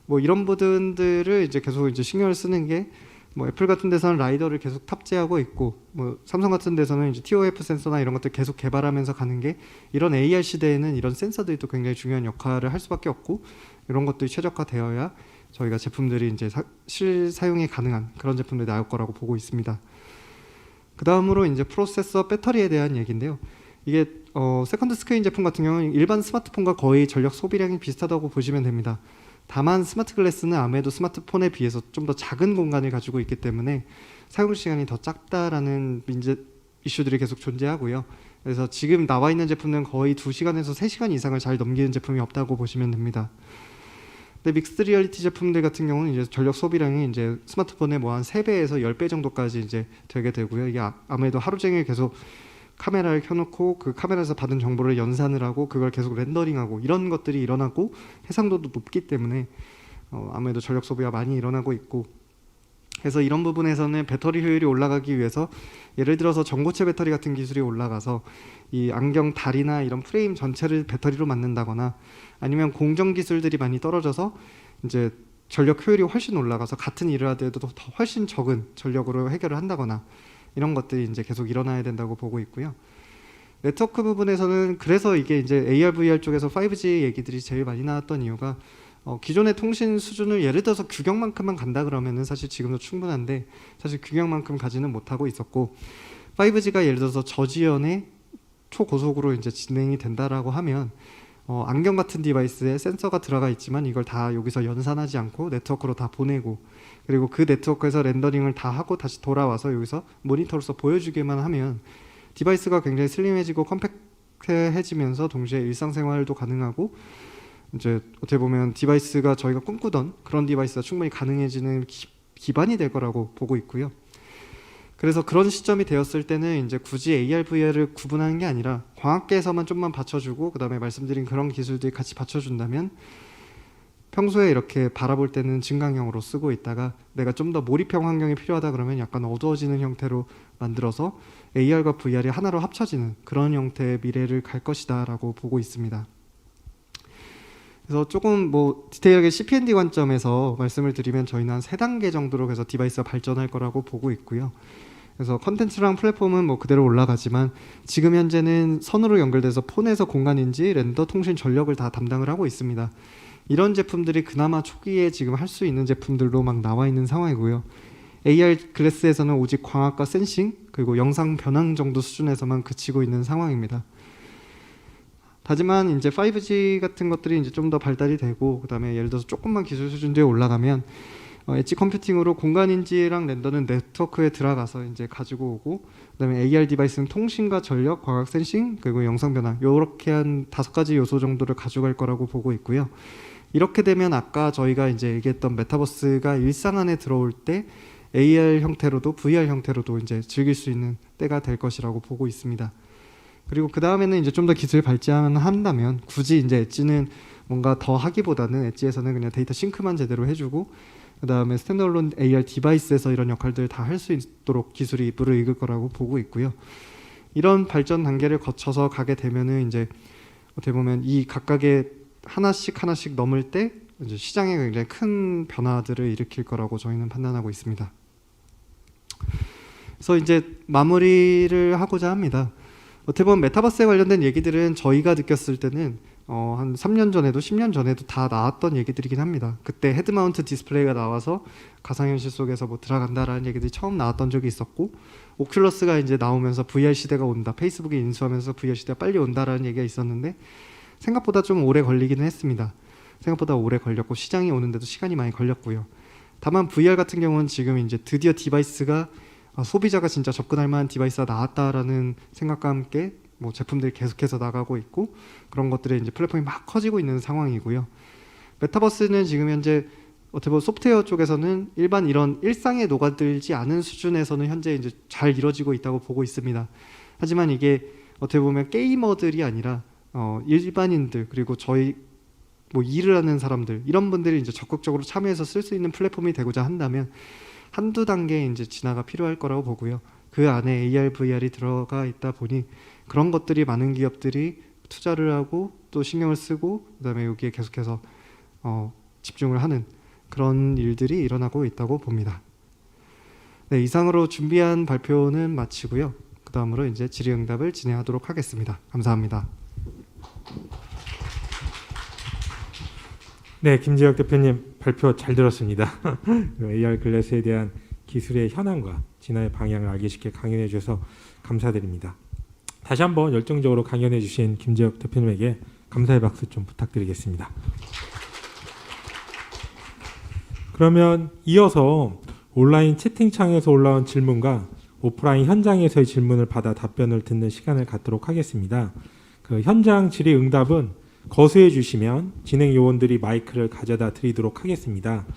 Speaker 1: 뭐 이런 부분들을 이제 계속 이제 신경을 쓰는 게 뭐 애플 같은 데서는 라이더를 계속 탑재하고 있고 뭐 삼성 같은 데서는 이제 TOF 센서나 이런 것들 계속 개발하면서 가는 게 이런 AR 시대에는 이런 센서들이 또 굉장히 중요한 역할을 할 수밖에 없고 이런 것들이 최적화되어야 저희가 제품들이 이제 실사용이 가능한 그런 제품들이 나올 거라고 보고 있습니다. 그 다음으로 이제 프로세서 배터리에 대한 얘기인데요. 이게 세컨드 스크린 제품 같은 경우는 일반 스마트폰과 거의 전력 소비량이 비슷하다고 보시면 됩니다. 다만 스마트 글래스는 아무래도 스마트폰에 비해서 좀 더 작은 공간을 가지고 있기 때문에 사용 시간이 더 작다라는 이슈들이 계속 존재하고요. 그래서 지금 나와 있는 제품은 거의 2시간에서 3시간 이상을 잘 넘기는 제품이 없다고 보시면 됩니다. 근데 믹스드 리얼리티 제품들 같은 경우는 이제 전력 소비량이 이제 스마트폰의 뭐 한 3배에서 10배 정도까지 이제 되게 되고요. 이게 아무래도 하루 종일 계속 카메라를 켜놓고 그 카메라에서 받은 정보를 연산을 하고 그걸 계속 렌더링하고 이런 것들이 일어나고 해상도도 높기 때문에 아무래도 전력 소비가 많이 일어나고 있고 그래서 이런 부분에서는 배터리 효율이 올라가기 위해서 예를 들어서 전고체 배터리 같은 기술이 올라가서 이 안경 다리나 이런 프레임 전체를 배터리로 만든다거나 아니면 공정 기술들이 많이 떨어져서 이제 전력 효율이 훨씬 올라가서 같은 일을 하더라도 더 훨씬 적은 전력으로 해결을 한다거나 이런 것들이 이제 계속 일어나야 된다고 보고 있고요. 네트워크 부분에서는 그래서 이게 이제 AR, VR 쪽에서 5G 얘기들이 제일 많이 나왔던 이유가 기존의 통신 수준을 예를 들어서 규격만큼만 간다 그러면은 사실 지금도 충분한데 사실 규격만큼 가지는 못하고 있었고 5G가 예를 들어서 저지연에 초고속으로 이제 진행이 된다라고 하면 안경 같은 디바이스에 센서가 들어가 있지만 이걸 다 여기서 연산하지 않고 네트워크로 다 보내고 그리고 그 네트워크에서 렌더링을 다 하고 다시 돌아와서 여기서 모니터로서 보여주기만 하면 디바이스가 굉장히 슬림해지고 컴팩트해지면서 동시에 일상생활도 가능하고 이제 어떻게 보면 디바이스가 저희가 꿈꾸던 그런 디바이스가 충분히 가능해지는 기반이 될 거라고 보고 있고요. 그래서 그런 시점이 되었을 때는 이제 굳이 AR, VR을 구분하는 게 아니라 광학계에서만 좀만 받쳐주고 그 다음에 말씀드린 그런 기술들이 같이 받쳐준다면 평소에 이렇게 바라볼 때는 증강형으로 쓰고 있다가 내가 좀 더 몰입형 환경이 필요하다 그러면 약간 어두워지는 형태로 만들어서 AR과 VR이 하나로 합쳐지는 그런 형태의 미래를 갈 것이다 라고 보고 있습니다. 그래서 조금 뭐 디테일하게 CPND 관점에서 말씀을 드리면 저희는 한 3단계 정도로 그래서 디바이스가 발전할 거라고 보고 있고요. 그래서 컨텐츠랑 플랫폼은 뭐 그대로 올라가지만 지금 현재는 선으로 연결돼서 폰에서 공간인지 렌더 통신 전력을 다 담당을 하고 있습니다. 이런 제품들이 그나마 초기에 지금 할 수 있는 제품들로 막 나와 있는 상황이고요. AR 글래스에서는 오직 광학과 센싱 그리고 영상 변환 정도 수준에서만 그치고 있는 상황입니다. 하지만 이제 5G 같은 것들이 이제 좀 더 발달이 되고 그다음에 예를 들어서 조금만 기술 수준대에 올라가면 엣지 컴퓨팅으로 공간인지랑 렌더는 네트워크에 들어가서 이제 가지고 오고 그다음에 AR 디바이스는 통신과 전력, 광학 센싱 그리고 영상 변환 이렇게 한 5가지 요소 정도를 가져갈 거라고 보고 있고요. 이렇게 되면 아까 저희가 이제 얘기했던 메타버스가 일상 안에 들어올 때 AR 형태로도 VR 형태로도 이제 즐길 수 있는 때가 될 것이라고 보고 있습니다. 그리고 그 다음에는 이제 좀 더 기술 발전한다면 굳이 이제 엣지는 뭔가 더 하기보다는 엣지에서는 그냥 데이터 싱크만 제대로 해주고 그다음에 스탠드얼론 AR 디바이스에서 이런 역할들을 다 할 수 있도록 기술이 무르익을 거라고 보고 있고요. 이런 발전 단계를 거쳐서 가게 되면은 이제 어떻게 보면 이 각각의 하나씩 넘을 때 이제 시장에 굉장히 큰 변화들을 일으킬 거라고 저희는 판단하고 있습니다. 그래서 이제 마무리를 하고자 합니다. 어떻게 보면 메타버스에 관련된 얘기들은 저희가 느꼈을 때는 한 3년 전에도 10년 전에도 다 나왔던 얘기들이긴 합니다. 그때 헤드마운트 디스플레이가 나와서 가상현실 속에서 뭐 들어간다라는 얘기들이 처음 나왔던 적이 있었고, 오큘러스가 이제 나오면서 VR 시대가 온다, 페이스북이 인수하면서 VR 시대가 빨리 온다라는 얘기가 있었는데 생각보다 좀 오래 걸리기는 했습니다. 생각보다 오래 걸렸고 시장이 오는데도 시간이 많이 걸렸고요. 다만 VR 같은 경우는 지금 이제 드디어 디바이스가 소비자가 진짜 접근할 만한 디바이스가 나왔다라는 생각과 함께 뭐 제품들이 계속해서 나가고 있고 그런 것들의 이제 플랫폼이 막 커지고 있는 상황이고요. 메타버스는 지금 현재 어떻게 보면 소프트웨어 쪽에서는 일반 이런 일상에 녹아들지 않은 수준에서는 현재 이제 잘 이루어지고 있다고 보고 있습니다. 하지만 이게 어떻게 보면 게이머들이 아니라 일반인들 그리고 저희 뭐 일을 하는 사람들 이런 분들이 이제 적극적으로 참여해서 쓸 수 있는 플랫폼이 되고자 한다면 한두 단계 이제 진화가 필요할 거라고 보고요. 그 안에 AR, VR이 들어가 있다 보니 그런 것들이 많은 기업들이 투자를 하고 또 신경을 쓰고 그다음에 여기에 계속해서 집중을 하는 그런 일들이 일어나고 있다고 봅니다. 네, 이상으로 준비한 발표는 마치고요. 그 다음으로 이제 질의응답을 진행하도록 하겠습니다. 감사합니다.
Speaker 2: 네, 김재혁 대표님 발표 잘 들었습니다. AR 글래스에 대한 기술의 현황과 진화의 방향을 알기 쉽게 강연해 주셔서 감사드립니다. 다시 한번 열정적으로 강연해 주신 김재혁 대표님에게 감사의 박수 좀 부탁드리겠습니다. 그러면 이어서 온라인 채팅창에서 올라온 질문과 오프라인 현장에서의 질문을 받아 답변을 듣는 시간을 갖도록 하겠습니다. 그 현장 질의응답은 거수해 주시면 진행 요원들이 마이크를 가져다 드리도록 하겠습니다.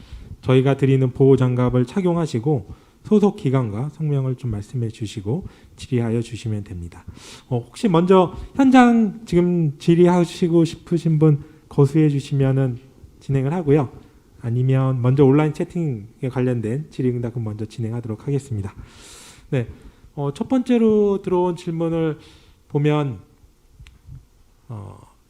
Speaker 2: 저희가 드리는 보호장갑을 착용하시고 소속 기관과 성명을 좀 말씀해 주시고 질의하여 주시면 됩니다. 혹시 먼저 현장 지금 질의하시고 싶으신 분 거수해 주시면은 진행을 하고요. 아니면 먼저 온라인 채팅에 관련된 질의응답은 먼저 진행하도록 하겠습니다. 네, 첫 번째로 들어온 질문을 보면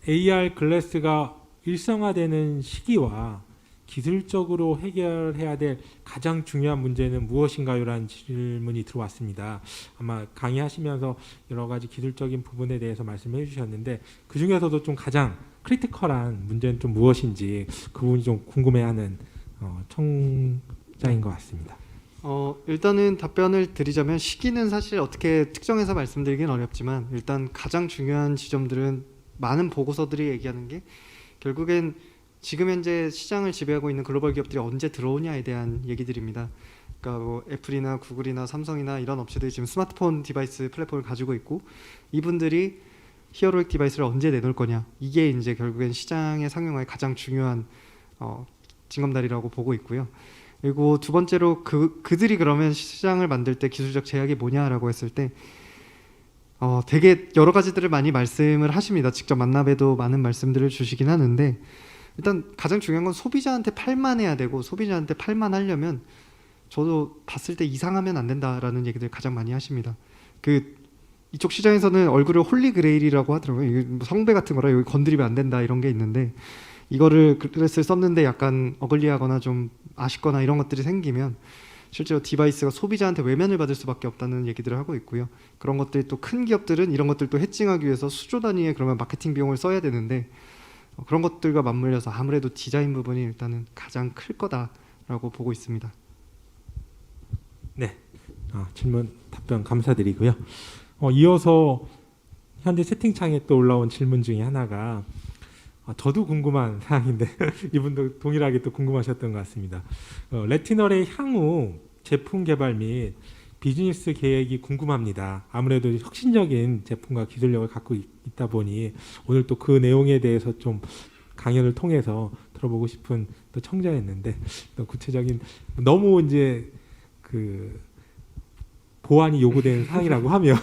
Speaker 2: AR 글래스가 일상화되는 시기와 기술적으로 해결해야 될 가장 중요한 문제는 무엇인가요? 라는 질문이 들어왔습니다. 아마 강의하시면서 여러 가지 기술적인 부분에 대해서 말씀해 주셨는데 그 중에서도 좀 가장 크리티컬한 문제는 좀 무엇인지 그 부분이 좀 궁금해하는 청자인 것 같습니다.
Speaker 1: 일단은 답변을 드리자면 시기는 사실 어떻게 특정해서 말씀드리긴 어렵지만 일단 가장 중요한 지점들은 많은 보고서들이 얘기하는 게 결국엔 지금 현재 시장을 지배하고 있는 글로벌 기업들이 언제 들어오냐에 대한 얘기들입니다. 그러니까 뭐 애플이나 구글이나 삼성이나 이런 업체들이 지금 스마트폰 디바이스 플랫폼을 가지고 있고 이분들이 히어로익 디바이스를 언제 내놓을 거냐 이게 이제 결국엔 시장의 상용화의 가장 중요한 징검다리라고 보고 있고요. 그리고 두 번째로 그들이 그러면 시장을 만들 때 기술적 제약이 뭐냐라고 했을 때 되게 여러 가지들을 많이 말씀을 하십니다. 직접 만나봬도 많은 말씀들을 주시긴 하는데 일단 가장 중요한 건 소비자한테 팔만해야 되고 소비자한테 팔만하려면 저도 봤을 때 이상하면 안 된다라는 얘기들 가장 많이 하십니다. 이쪽 시장에서는 얼굴을 홀리 그레일이라고 하더라고요. 이게 뭐 성배 같은 거라 여기 건드리면 안 된다 이런 게 있는데 이거를 글래스를 썼는데 약간 어글리하거나 좀 아쉽거나 이런 것들이 생기면 실제로 디바이스가 소비자한테 외면을 받을 수밖에 없다는 얘기들을 하고 있고요. 그런 것들이 또 큰 기업들은 이런 것들도 해칭하기 위해서 수조 단위의 그러면 마케팅 비용을 써야 되는데 그런 것들과 맞물려서 아무래도 디자인 부분이 일단은 가장 클 거다라고 보고 있습니다.
Speaker 2: 네, 질문 답변 감사드리고요. 이어서 현재 채팅창에 또 올라온 질문 중에 하나가 저도 궁금한 사항인데 이분도 동일하게 또 궁금하셨던 것 같습니다. 레티널의 향후 제품 개발 및 비즈니스 계획이 궁금합니다. 아무래도 혁신적인 제품과 기술력을 갖고 있다 보니 오늘 또 그 내용에 대해서 좀 강연을 통해서 들어보고 싶은 또 청자였는데 또 구체적인 너무 이제 그 보완이 요구되는 사항이라고 하면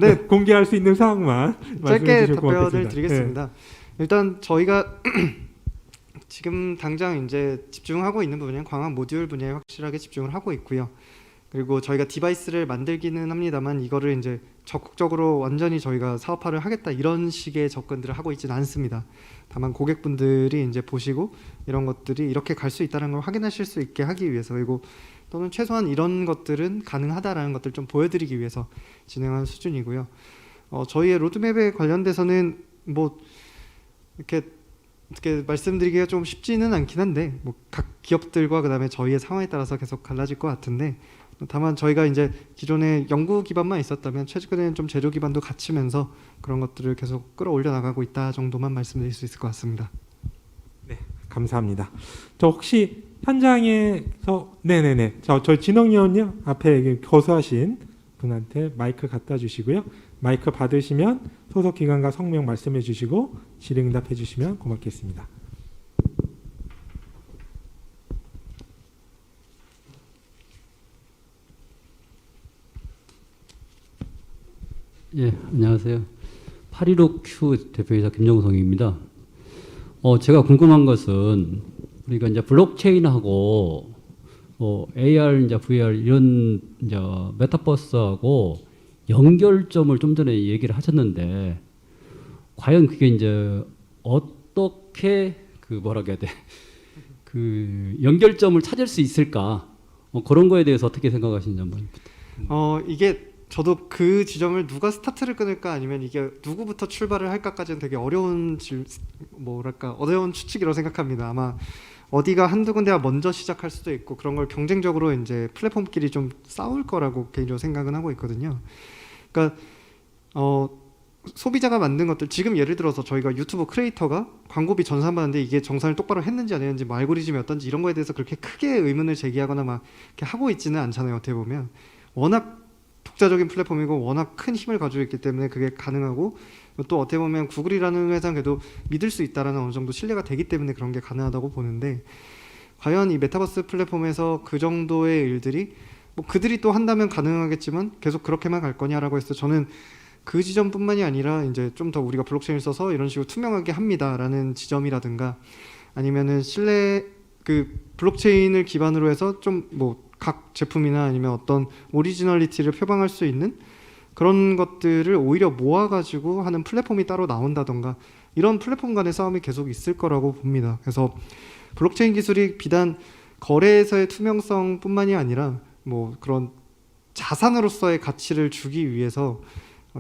Speaker 2: 네, 공개할 수 있는 사항만
Speaker 1: 짧게 답변을 드리겠습니다.
Speaker 2: 네.
Speaker 1: 일단 저희가 지금 당장 이제 집중하고 있는 부분은 광학 모듈 분야에 확실하게 집중을 하고 있고요. 그리고 저희가 디바이스를 만들기는 합니다만 이거를 이제 적극적으로 완전히 저희가 사업화를 하겠다 이런 식의 접근들을 하고 있지는 않습니다. 다만 고객분들이 이제 보시고 이런 것들이 이렇게 갈 수 있다는 걸 확인하실 수 있게 하기 위해서, 그리고 또는 최소한 이런 것들은 가능하다라는 것들 좀 보여드리기 위해서 진행한 수준이고요. 저희의 로드맵에 관련돼서는 뭐 이렇게 어떻게 말씀드리기가 좀 쉽지는 않긴 한데 뭐 각 기업들과 그다음에 저희의 상황에 따라서 계속 달라질 것 같은데, 다만 저희가 이제 기존에 연구 기반만 있었다면 최근에는 좀 재료 기반도 갖추면서 그런 것들을 계속 끌어올려 나가고 있다 정도만 말씀드릴 수 있을 것 같습니다.
Speaker 2: 감사합니다. 저 혹시 현장에서 네네네 저희 진흥위원요 앞에 거수하신 분한테 마이크 갖다 주시고요. 마이크 받으시면 소속 기관과 성명 말씀해 주시고 질의응답해 주시면 고맙겠습니다.
Speaker 3: 예, 안녕하세요. 816Q 대표이사 김정성입니다. 제가 궁금한 것은 우리가 이제 블록체인하고 AR, 이제 VR 이런 이제 메타버스하고 연결점을 좀 전에 얘기를 하셨는데 과연 그게 이제 어떻게 뭐라고 해야 돼? 그 연결점을 찾을 수 있을까? 그런 거에 대해서 어떻게 생각하시는지 한번.
Speaker 1: 이게 저도 그 지점을 누가 스타트를 끊을까 아니면 이게 누구부터 출발을 할까까지는 되게 어려운 어려운 추측이라고 생각합니다. 아마 어디가 한두 군데가 먼저 시작할 수도 있고 그런 걸 경쟁적으로 이제 플랫폼끼리 좀 싸울 거라고 개인적으로 생각은 하고 있거든요. 그러니까 소비자가 만든 것들, 지금 예를 들어서 저희가 유튜브 크리에이터가 광고비 전산받는데 이게 정산을 똑바로 했는지 안 했는지, 뭐 알고리즘이 어떤지 이런 거에 대해서 그렇게 크게 의문을 제기하거나 막 이렇게 하고 있지는 않잖아요. 어떻게 보면 워낙 독자적인 플랫폼이고 워낙 큰 힘을 가지고 있기 때문에 그게 가능하고, 또 어떻게 보면 구글이라는 회사는 그래도 믿을 수 있다라는 어느 정도 신뢰가 되기 때문에 그런 게 가능하다고 보는데, 과연 이 메타버스 플랫폼에서 그 정도의 일들이 뭐 그들이 또 한다면 가능하겠지만 계속 그렇게만 갈 거냐라고 해서 저는 그 지점뿐만이 아니라 이제 좀 더 우리가 블록체인을 써서 이런 식으로 투명하게 합니다라는 지점이라든가, 아니면은 그 블록체인을 기반으로 해서 좀 뭐 각 제품이나 아니면 어떤 오리지널리티를 표방할 수 있는 그런 것들을 오히려 모아가지고 하는 플랫폼이 따로 나온다던가, 이런 플랫폼 간의 싸움이 계속 있을 거라고 봅니다. 그래서 블록체인 기술이 비단 거래에서의 투명성뿐만이 아니라 뭐 그런 자산으로서의 가치를 주기 위해서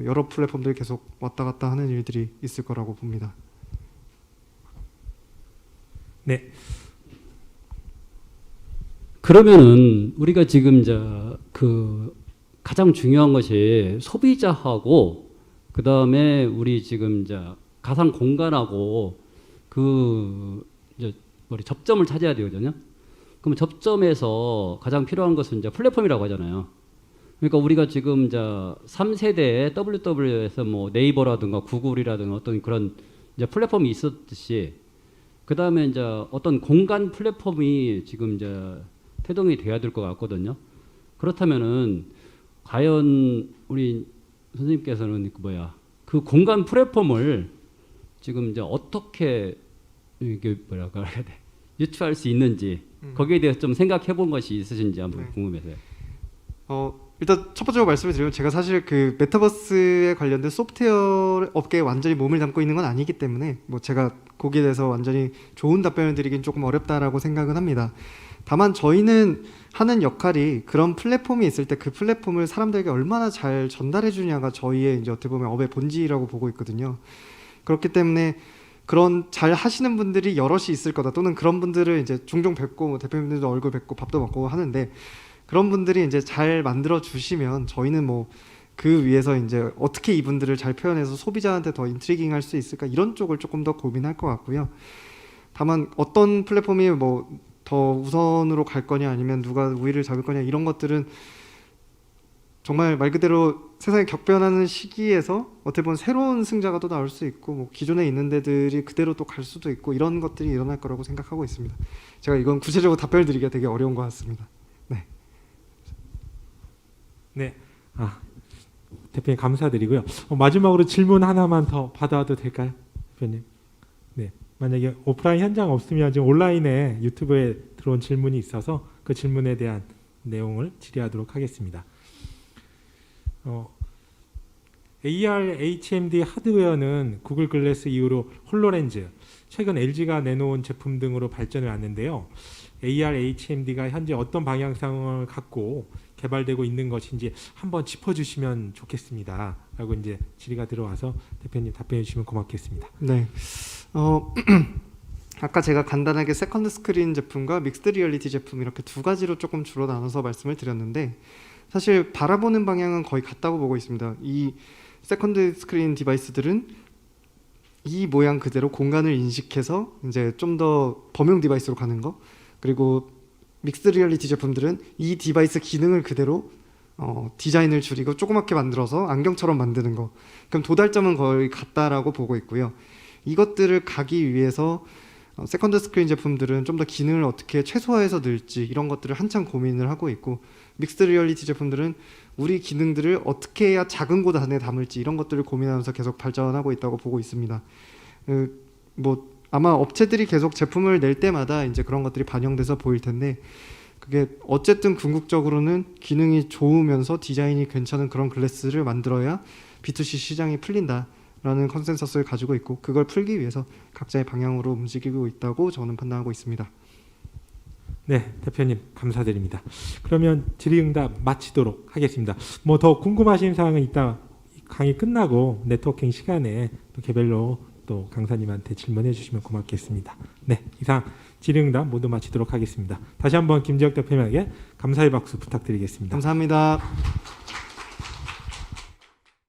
Speaker 1: 여러 플랫폼들이 계속 왔다 갔다 하는 일들이 있을 거라고 봅니다.
Speaker 2: 네.
Speaker 3: 그러면은 우리가 지금 가장 중요한 것이 소비자하고 그 다음에 우리 지금 가상 공간하고 접점을 찾아야 되거든요. 그럼 접점에서 가장 필요한 것은 이제 플랫폼이라고 하잖아요. 그러니까 우리가 지금 3세대의 WW에서 뭐 네이버라든가 구글이라든가 어떤 그런 이제 플랫폼이 있었듯이, 그 다음에 이제 어떤 공간 플랫폼이 지금 이제 태동이 돼야 될 것 같거든요. 그렇다면은 과연 우리 선생님께서는 그 공간 플랫폼을 지금 이제 어떻게 이게 뭐랄까 해야 돼, 유추할 수 있는지 거기에 대해서 좀 생각해 본 것이 있으신지 한번 궁금해서요.
Speaker 1: 일단 첫 번째로 말씀을 드리면 제가 사실 그 메타버스에 관련된 소프트웨어 업계에 완전히 몸을 담고 있는 건 아니기 때문에 뭐 제가 거기에 대해서 완전히 좋은 답변을 드리긴 조금 어렵다라고 생각은 합니다. 다만 저희는 하는 역할이 그런 플랫폼이 있을 때 그 플랫폼을 사람들에게 얼마나 잘 전달해 주냐가 저희의 이제 어떻게 보면 업의 본질이라고 보고 있거든요. 그렇기 때문에 그런 잘 하시는 분들이 여럿이 있을 거다, 또는 그런 분들을 이제 종종 뵙고 뭐 대표님들도 얼굴 뵙고 밥도 먹고 하는데, 그런 분들이 이제 잘 만들어 주시면 저희는 뭐 그 위에서 이제 어떻게 이분들을 잘 표현해서 소비자한테 더 인트리깅 할 수 있을까, 이런 쪽을 조금 더 고민할 것 같고요. 다만 어떤 플랫폼이 뭐 더 우선으로 갈 거냐 아니면 누가 우위를 잡을 거냐, 이런 것들은 정말 말 그대로 세상이 격변하는 시기에서 어떻게 보면 새로운 승자가 또 나올 수 있고, 뭐 기존에 있는 데들이 그대로 또 갈 수도 있고, 이런 것들이 일어날 거라고 생각하고 있습니다. 제가 이건 구체적으로 답변을 드리기가 되게 어려운 것 같습니다.
Speaker 2: 네. 대표님 감사드리고요. 마지막으로 질문 하나만 더 받아도 될까요, 대표님? 네. 만약에 오프라인 현장 없으면 지금 온라인에 유튜브에 들어온 질문이 있어서 그 질문에 대한 내용을 질의하도록 하겠습니다. AR HMD 하드웨어는 구글 글래스 이후로 홀로렌즈, 최근 LG가 내놓은 제품 등으로 발전해 왔는데요. AR HMD가 현재 어떤 방향성을 갖고 개발되고 있는 것인지 한번 짚어주시면 좋겠습니다. 라고 이제 질의가 들어와서 대표님 답변해 주시면 고맙겠습니다.
Speaker 1: 네. 아까 제가 간단하게 세컨드 스크린 제품과 믹스드 리얼리티 제품 이렇게 두 가지로 조금 주로 나눠서 말씀을 드렸는데 사실 바라보는 방향은 거의 같다고 보고 있습니다. 이 세컨드 스크린 디바이스들은 이 모양 그대로 공간을 인식해서 이제 좀 더 범용 디바이스로 가는 거, 그리고 믹스드 리얼리티 제품들은 이 디바이스 기능을 그대로 디자인을 줄이고 조그맣게 만들어서 안경처럼 만드는 거. 그럼 도달점은 거의 같다라고 보고 있고요. 이것들을 가기 위해서 세컨드 스크린 제품들은 좀 더 기능을 어떻게 최소화해서 넣을지 이런 것들을 한참 고민을 하고 있고, 믹스드 리얼리티 제품들은 우리 기능들을 어떻게 해야 작은 곳 안에 담을지 이런 것들을 고민하면서 계속 발전하고 있다고 보고 있습니다. 뭐 아마 업체들이 계속 제품을 낼 때마다 이제 그런 것들이 반영돼서 보일 텐데, 그게 어쨌든 궁극적으로는 기능이 좋으면서 디자인이 괜찮은 그런 글래스를 만들어야 B2C 시장이 풀린다라는 컨센서스를 가지고 있고, 그걸 풀기 위해서 각자의 방향으로 움직이고 있다고 저는 판단하고 있습니다.
Speaker 2: 네, 대표님 감사드립니다. 그러면 질의응답 마치도록 하겠습니다. 뭐 더 궁금하신 사항은 이따 강의 끝나고 네트워킹 시간에 또 개별로 또 강사님한테 질문해 주시면 고맙겠습니다. 네, 이상 질의응답 모두 마치도록 하겠습니다. 다시 한번 김지혁 대표님에게 감사의 박수 부탁드리겠습니다.
Speaker 1: 감사합니다.